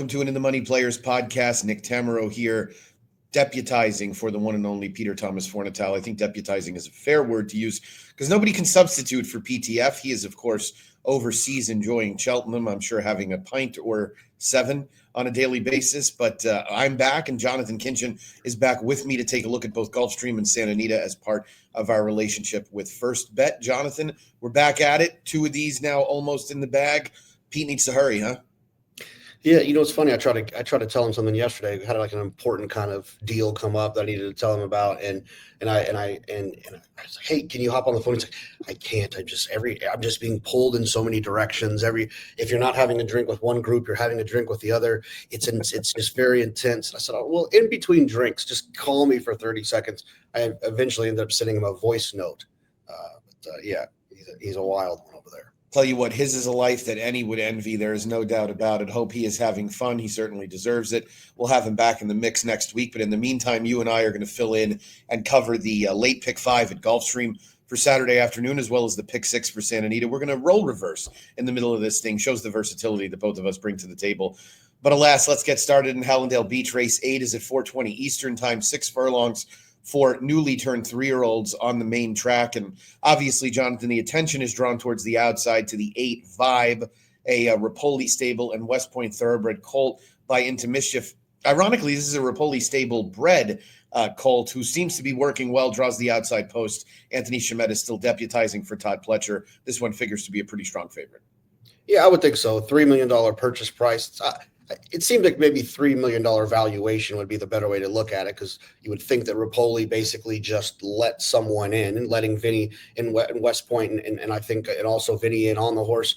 Welcome to an In the Money Players podcast. Nick Tammaro here, deputizing for the one and only Peter Thomas Fornatal. I think deputizing is a fair word to use because nobody can substitute for PTF. He is, of course, overseas enjoying Cheltenham. I'm sure having a pint or seven on a daily basis. But I'm back, and Jonathan Kinchin is back with me to take a look at both Gulfstream and Santa Anita as part of our relationship with First Bet. Jonathan, we're back at it. Two of these now almost in the bag. Pete needs to hurry, huh? Yeah, it's funny. I tried to tell him something yesterday. I had like an important kind of deal come up that I needed to tell him about, and I was like, "Hey, can you hop on the phone?" He's like, "I can't. I'm just being pulled in so many directions. If you're not having a drink with one group, you're having a drink with the other. It's just very intense." And I said, "Oh, well, in between drinks, just call me for 30 seconds." I eventually ended up sending him a voice note. Yeah, he's a wild one over there. Tell you what, his is a life that any would envy. There is no doubt about it. Hope he is having fun. He certainly deserves it. We'll have him back in the mix next week. But in the meantime, you and I are going to fill in and cover the late pick 5 at Gulfstream for Saturday afternoon, as well as the pick 6 for Santa Anita. We're going to roll reverse in the middle of this thing. Shows the versatility that both of us bring to the table. But alas, let's get started in Hallandale Beach. Race 8 is at 4:20 Eastern time, 6 furlongs for newly turned 3-year-olds on the main track. And obviously, Jonathan, the attention is drawn towards the outside to the 8 Vibe, a Rapoli stable and West Point thoroughbred colt by Into Mischief. Ironically, this is a Rapoli stable bred colt who seems to be working well, draws the outside post. Anthony Chimet is still deputizing for Todd Pletcher. This one figures to be a pretty strong favorite. Yeah, I would think so. $3 million purchase price. It seemed like maybe $3 million valuation would be the better way to look at it, because you would think that Rapoli basically just let someone in, and letting Vinny in West Point and I think and also Vinny in on the horse.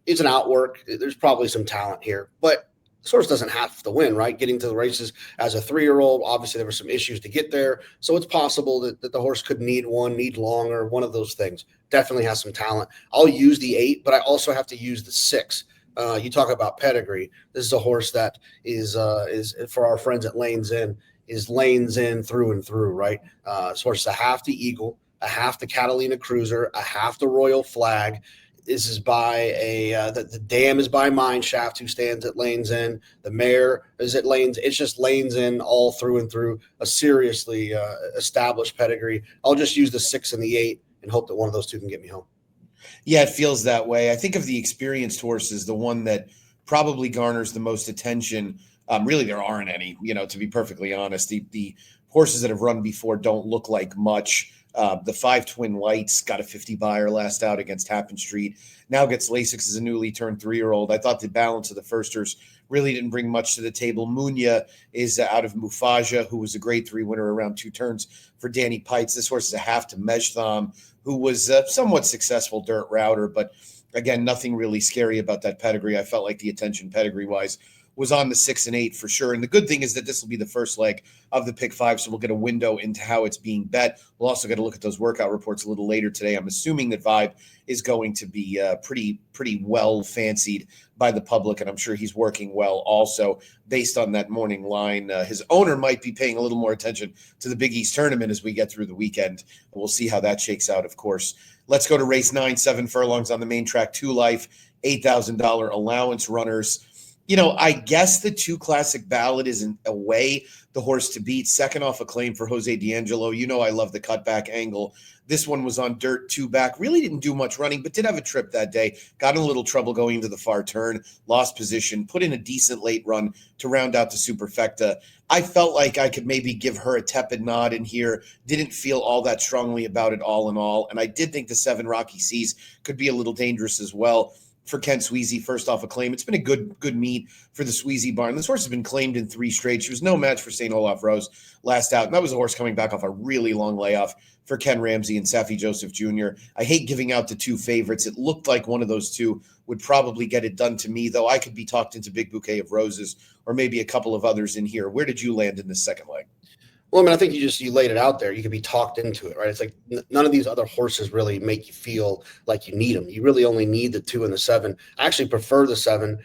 It's an outwork. There's probably some talent here, but this horse doesn't have to win, right? Getting to the races as a 3-year-old, obviously there were some issues to get there. So it's possible that the horse could need longer, one of those things. Definitely has some talent. I'll use the 8, but I also have to use the 6. You talk about pedigree. This is a horse that is for our friends at Lanes Inn, is Lanes Inn through and through, right? This horse is a half the Eagle, a half the Catalina Cruiser, a half the Royal Flag. This is by the dam is by Mineshaft, who stands at Lanes Inn. The mare is at Lanes. It's just Lanes Inn all through and through. A seriously established pedigree. I'll just use the 6 and the 8 and hope that one of those two can get me home. Yeah, it feels that way. I think of the experienced horses, the one that probably garners the most attention. Really, there aren't any, to be perfectly honest. The horses that have run before don't look like much. The 5 Twin Lights got a 50 buyer last out against Happen Street. Now gets Lasix as a newly turned 3-year-old. I thought the balance of the firsters really didn't bring much to the table. Munya is out of Mufaja, who was a grade 3 winner around 2 turns for Danny Pites. This horse is a half to Mejtham, who was a somewhat successful dirt router, but again, nothing really scary about that pedigree. I felt like the attention pedigree-wise was on the 6 and 8 for sure. And the good thing is that this will be the first leg of the pick 5, so we'll get a window into how it's being bet. We'll also get a look at those workout reports a little later today. I'm assuming that Vibe is going to be pretty well fancied by the public, and I'm sure he's working well also based on that morning line. His owner might be paying a little more attention to the Big East tournament as we get through the weekend. We'll see how that shakes out, of course. Let's go to race 9, 7 furlongs on the main track, 2 life, $8,000 allowance runners. I guess the 2 Classic Ballad is in a way the horse to beat. Second off a claim for Jose D'Angelo. I love the cutback angle. This one was on dirt 2 back. Really didn't do much running, but did have a trip that day. Got in a little trouble going into the far turn. Lost position. Put in a decent late run to round out the Superfecta. I felt like I could maybe give her a tepid nod in here. Didn't feel all that strongly about it all in all. And I did think the 7 Rocky Seas could be a little dangerous as well for Kent Sweezy, first off a claim. It's been a good meet for the Sweezy barn. This horse has been claimed in 3 straight. She was no match for St. Olaf Rose last out. And that was a horse coming back off a really long layoff for Ken Ramsey and Safi Joseph Jr. I hate giving out the 2 favorites. It looked like one of those 2 would probably get it done to me, though I could be talked into Big Bouquet of Roses or maybe a couple of others in here. Where did you land in this second leg? Well, I think you laid it out there. You could be talked into it, right? It's like none of these other horses really make you feel like you need them. You really only need the 2 and the 7. I actually prefer the 7.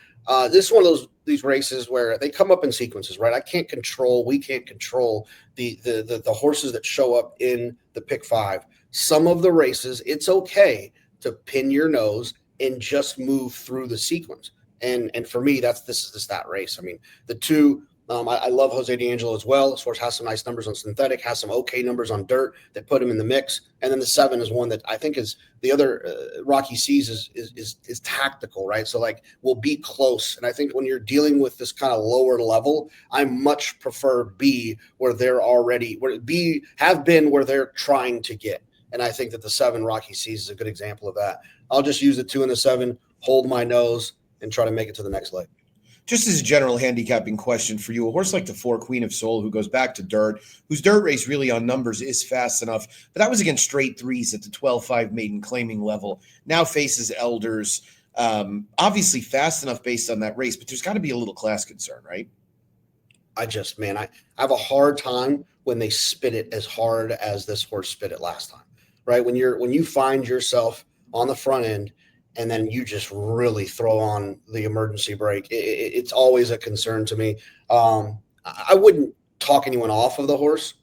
This is one of these races where they come up in sequences, right? We can't control the horses that show up in the pick 5. Some of the races, it's okay to pin your nose and just move through the sequence. And for me, this is that race. I mean, the two. I love Jose D'Angelo as well. This horse has some nice numbers on synthetic, has some okay numbers on dirt that put him in the mix. And then the 7 is one that I think is the other Rocky Seas is tactical, right? So like we'll be close. And I think when you're dealing with this kind of lower level, I much prefer B where B have been where they're trying to get. And I think that the 7 Rocky Seas is a good example of that. I'll just use the 2 and the 7, hold my nose, and try to make it to the next leg. Just as a general handicapping question for you, a horse like the 4 Queen of Soul, who goes back to dirt, whose dirt race really on numbers is fast enough, but that was against straight 3s at the 12-5 maiden claiming level, now faces elders. Obviously fast enough based on that race, but there's got to be a little class concern, right? I have a hard time when they spit it as hard as this horse spit it last time, right? When you find yourself on the front end and then you just really throw on the emergency brake, it's always a concern to me. I wouldn't talk anyone off of the horse,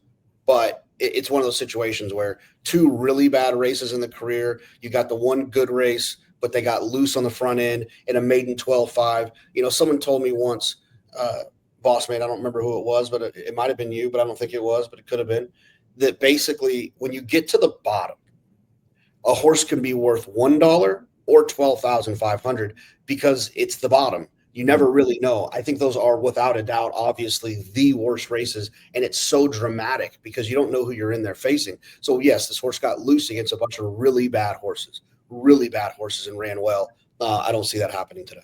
but it's one of those situations where 2 really bad races in the career, you got the 1 good race, but they got loose on the front end in a maiden 12-5. Someone told me once, boss man, I don't remember who it was, but it might have been you, but I don't think it was, but it could have been, that basically when you get to the bottom, a horse can be worth $1 or $12,500 because it's the bottom. You never really know. I think those are without a doubt, obviously the worst races. And it's so dramatic because you don't know who you're in there facing. So yes, this horse got loose against a bunch of really bad horses and ran well. I don't see that happening today.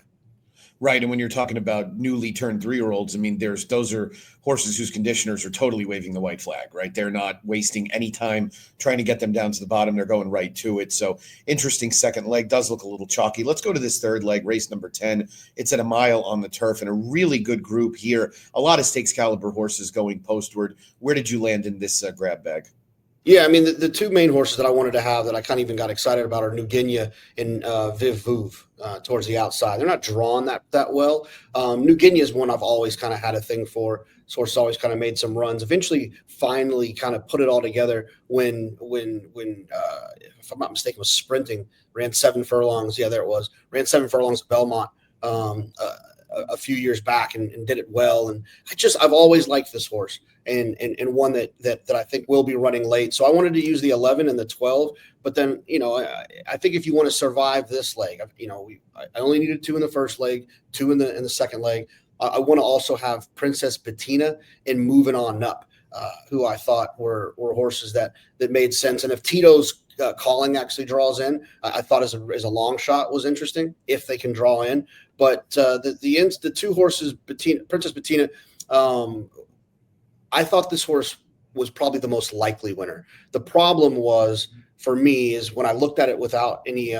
Right. And when you're talking about newly turned 3-year-olds, I mean, those are horses whose conditioners are totally waving the white flag, right? They're not wasting any time trying to get them down to the bottom. They're going right to it. So interesting second leg, does look a little chalky. Let's go to this third leg, race number 10. It's at a mile on the turf and a really good group here. A lot of stakes caliber horses going postward. Where did you land in this grab bag? Yeah, I mean, the 2 main horses that I wanted to have that I kind of even got excited about are New Guinea and Viv Vuv towards the outside. They're not drawn that well. New Guinea is one I've always kind of had a thing for. This horse always kind of made some runs. Eventually, finally kind of put it all together when if I'm not mistaken, was sprinting, ran 7 furlongs. Yeah, there it was. Ran 7 furlongs at Belmont a few years back and did it well. And I've always liked this horse. And one that I think will be running late. So I wanted to use the 11 and the 12, but then, I think if you want to survive this leg, I only needed 2 in the first leg, 2 in the second leg. I want to also have Princess Bettina and Moving On Up, who I thought were horses that made sense. And if Tito's calling actually draws in, I thought as a long shot was interesting if they can draw in. But the 2 horses, Princess Bettina, I thought this horse was probably the most likely winner. The problem was for me is when I looked at it without any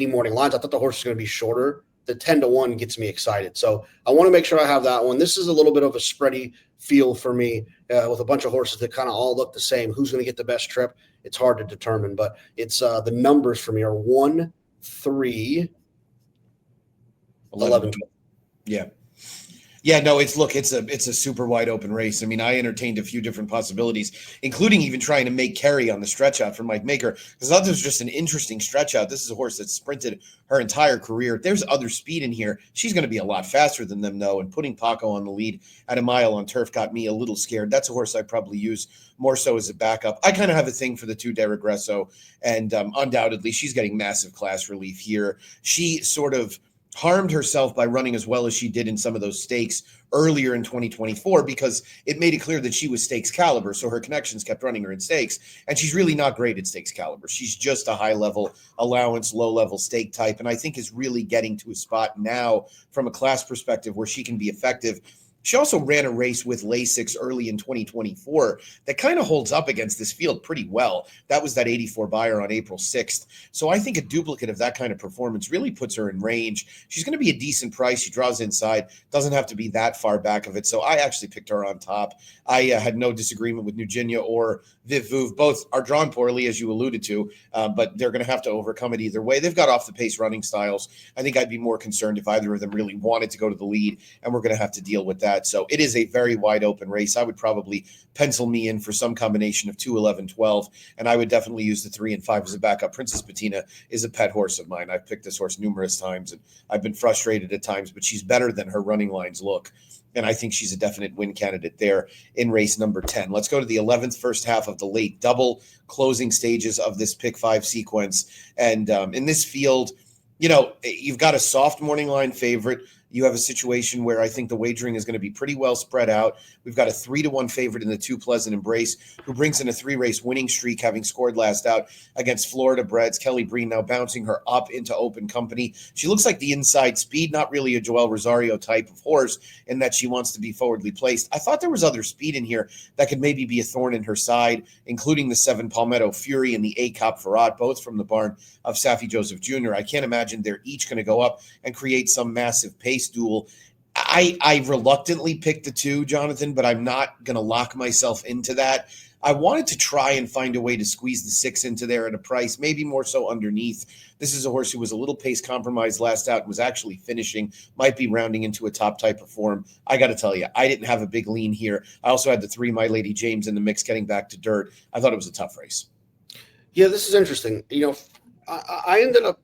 morning lines, I thought the horse was going to be shorter. The 10-1 gets me excited. So I want to make sure I have that one. This is a little bit of a spready field for me with a bunch of horses that kind of all look the same. Who's going to get the best trip? It's hard to determine, but it's the numbers for me are 1, 3, 11, 12. Yeah. Yeah, no, it's a super wide open race. I mean, I entertained a few different possibilities, including even trying to make Kerry on the stretch out for Mike Maker, because I thought this was just an interesting stretch out. This is a horse that sprinted her entire career. There's other speed in here. She's going to be a lot faster than them, though, and putting Paco on the lead at a mile on turf got me a little scared. That's a horse I probably use more so as a backup. I kind of have a thing for the 2 De Regresso, and undoubtedly she's getting massive class relief here. She sort of harmed herself by running as well as she did in some of those stakes earlier in 2024 because it made it clear that she was stakes caliber. So her connections kept running her in stakes, and she's really not great at stakes caliber. She's just a high level allowance, low level stake type. And I think is really getting to a spot now from a class perspective where she can be effective. She also ran a race with Lasix early in 2024 that kind of holds up against this field pretty well. That was that 84 buyer on April 6th. So I think a duplicate of that kind of performance really puts her in range. She's going to be a decent price. She draws inside, doesn't have to be that far back of it. So I actually picked her on top. I had no disagreement with Nugenia or Viv Vuv. Both are drawn poorly, as you alluded to, but they're going to have to overcome it either way. They've got off the pace running styles. I think I'd be more concerned if either of them really wanted to go to the lead, and we're going to have to deal with that. that. So it is a very wide open race. I would probably pencil me in for some combination of 2, 11, 12, and I would definitely use the 3 and 5 as a backup. Princess Patina is a pet horse of mine. I've picked this horse numerous times, and I've been frustrated at times, but she's better than her running lines look. And I think she's a definite win candidate there in race number 10. Let's go to the 11th first half of the late double closing stages of this pick 5 sequence. And in this field, you've got a soft morning line favorite. You have a situation where I think the wagering is going to be pretty well spread out. We've got a 3-1 favorite in the 2 Pleasant Embrace, who brings in a 3-race winning streak, having scored last out against Florida Breds. Kelly Breen now bouncing her up into open company. She looks like the inside speed, not really a Joel Rosario type of horse in that she wants to be forwardly placed. I thought there was other speed in here that could maybe be a thorn in her side, including the 7 Palmetto Fury and the 8 Cop Farad, both from the barn of Safi Joseph Jr. I can't imagine they're each going to go up and create some massive pace duel. I reluctantly picked the 2, Jonathan, but I'm not going to lock myself into that. I wanted to try and find a way to squeeze the 6 into there at a price, maybe more so underneath. This is a horse who was a little pace compromised last out and was actually finishing, might be rounding into a top type of form. I got to tell you, I didn't have a big lean here. I also had the 3 My Lady James in the mix getting back to dirt. I thought it was a tough race. Yeah, this is interesting. I ended up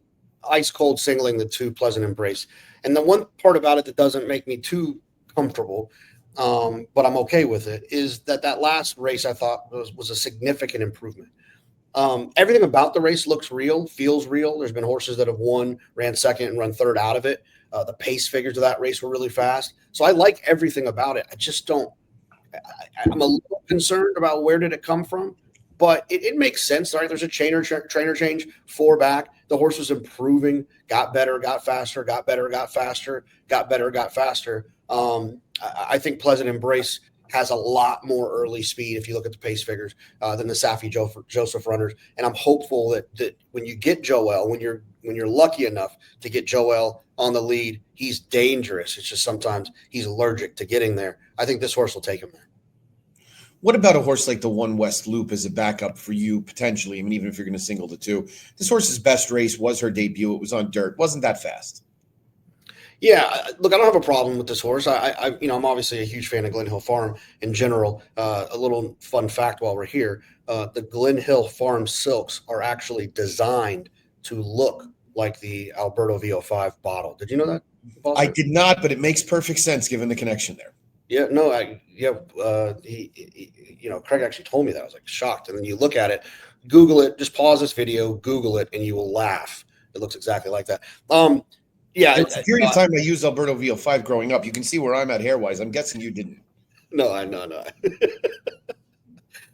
ice cold singling the 2 Pleasant Embrace. And the one part about it that doesn't make me too comfortable, but I'm okay with it, is that last race I thought was a significant improvement. Everything about the race looks real, feels real. There's been horses that have won, ran second, and run third out of it. The pace figures of that race were really fast. So I like everything about it. I just don't – I'm a little concerned about where did it come from. But it makes sense, right? There's a trainer change, 4 back. The horse was improving, got better, got faster, got better, got faster, got better, got faster. I think Pleasant Embrace has a lot more early speed if you look at the pace figures than the Safi Joseph runners. And I'm hopeful that when you get Joel, when you're lucky enough to get Joel on the lead, he's dangerous. It's just sometimes he's allergic to getting there. I think this horse will take him there. What about a horse like the One West Loop as a backup for you, potentially? I mean, even if you're going to single the 2. This horse's best race was her debut. It was on dirt. Wasn't that fast? Yeah, look, I don't have a problem with this horse. I'm obviously a huge fan of Glen Hill Farm in general. A little fun fact while we're here, the Glen Hill Farm silks are actually designed to look like the Alberto VO5 bottle. Did you know that? I did not, but it makes perfect sense given the connection there. Yeah, no, Craig actually told me that. I was like shocked. And then you look at it, Google it, just pause this video, Google it, and you will laugh. It looks exactly like that. Yeah. It's a period of time I used Alberto VO5 growing up. You can see where I'm at hair-wise. I'm guessing you didn't. No.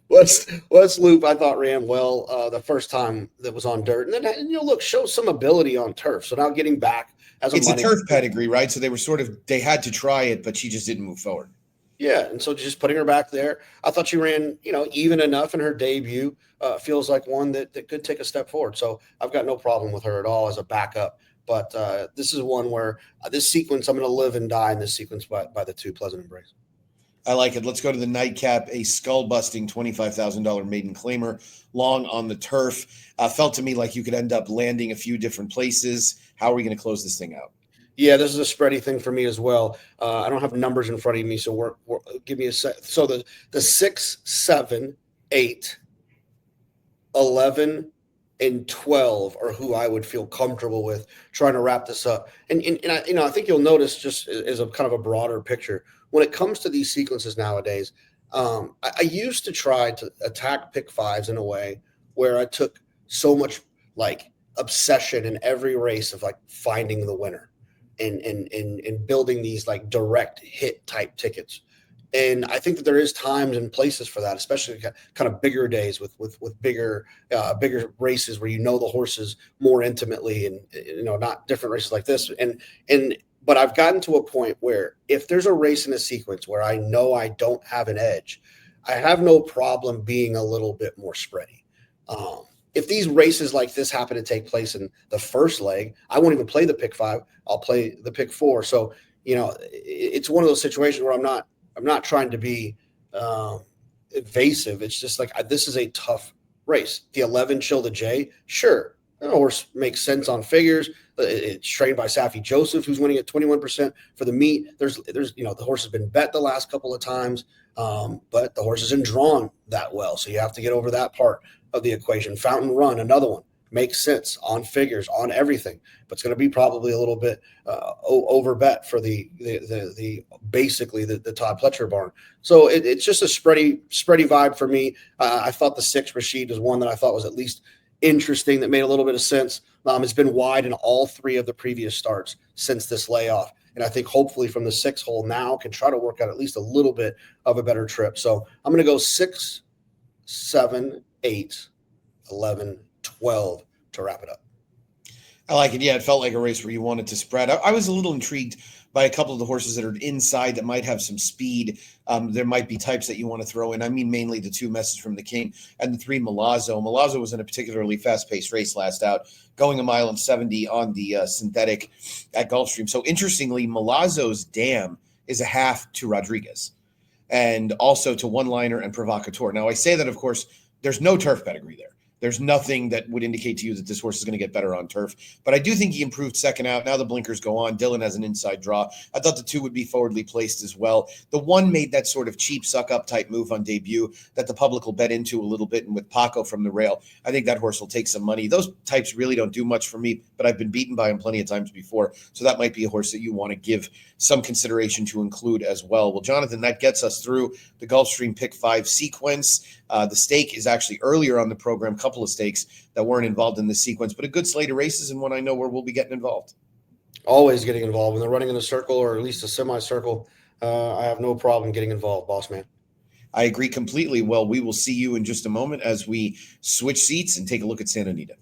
West Loop, I thought ran well the first time that was on dirt. And then, show some ability on turf. So now getting back. It's a turf pedigree, right? So they had to try it, but she just didn't move forward. Yeah, and so just putting her back there, I thought she ran, even enough in her debut. Feels like one that could take a step forward. So I've got no problem with her at all as a backup. But this is one where this sequence, I'm going to live and die in this sequence by the 2 Pleasant Embrace. I like it. Let's go to the nightcap, a skull-busting $25,000 maiden claimer, long on the turf. Felt to me like you could end up landing a few different places. How are we going to close this thing out? Yeah, this is a spready thing for me as well. I don't have numbers in front of me, so give me a sec. So the 6, 7, 8, 11, and 12 are who I would feel comfortable with trying to wrap this up. And I think you'll notice, just as a kind of a broader picture, when it comes to these sequences nowadays, I used to try to attack pick 5s in a way where I took so much like obsession in every race of like finding the winner and building these like direct hit type tickets. And I think that there is times and places for that, especially kind of bigger days with bigger races where the horses more intimately, and not different races like this. But I've gotten to a point where if there's a race in a sequence where I know I don't have an edge, I have no problem being a little bit more spready. If these races like this happen to take place in the first leg, I won't even play the pick 5. I'll play the pick 4. So, it's one of those situations where I'm not trying to be evasive. It's just like, this is a tough race. The 11 Chill the J, sure, The horse makes sense on figures. It's trained by Safi Joseph, who's winning at 21% for the meet. There's the horse has been bet the last couple of times, but the horse isn't drawn that well, so you have to get over that part of the equation. Fountain Run, another one, makes sense on figures, on everything, but it's going to be probably a little bit over bet for the basically the Todd Pletcher barn. So it's just a spready vibe for me. I thought the 6 Rashid is one that I thought was at least interesting, that made a little bit of sense. It's been wide in all 3 of the previous starts since this layoff. And I think hopefully from the 6 hole now can try to work out at least a little bit of a better trip. So I'm going to go 6, 7, 8, 11, 12 to wrap it up. I like it. Yeah, it felt like a race where you wanted to spread. I was a little intrigued by a couple of the horses that are inside that might have some speed. There might be types that you want to throw in. I mean, mainly the 2 Message from the King and the 3 Milazzo. Milazzo was in a particularly fast-paced race last out, going 1.70 miles on the synthetic at Gulfstream. So interestingly, Milazzo's dam is a half to Rodriguez and also to One Liner and Provocateur. Now, I say that, of course, there's no turf pedigree there. There's nothing that would indicate to you that this horse is going to get better on turf. But I do think he improved second out. Now the blinkers go on. Dylan has an inside draw. I thought the 2 would be forwardly placed as well. The 1 made that sort of cheap suck-up type move on debut that the public will bet into a little bit. And with Paco from the rail, I think that horse will take some money. Those types really don't do much for me, but I've been beaten by him plenty of times before. So that might be a horse that you want to give some consideration to include as well. Well, Jonathan, that gets us through the Gulfstream Pick 5 sequence. The stake is actually earlier on the program, couple of stakes that weren't involved in this sequence, but a good slate of races and one I know where we'll be getting involved. Always getting involved. When they're running in a circle or at least a semicircle, I have no problem getting involved, boss man. I agree completely. Well, we will see you in just a moment as we switch seats and take a look at Santa Anita.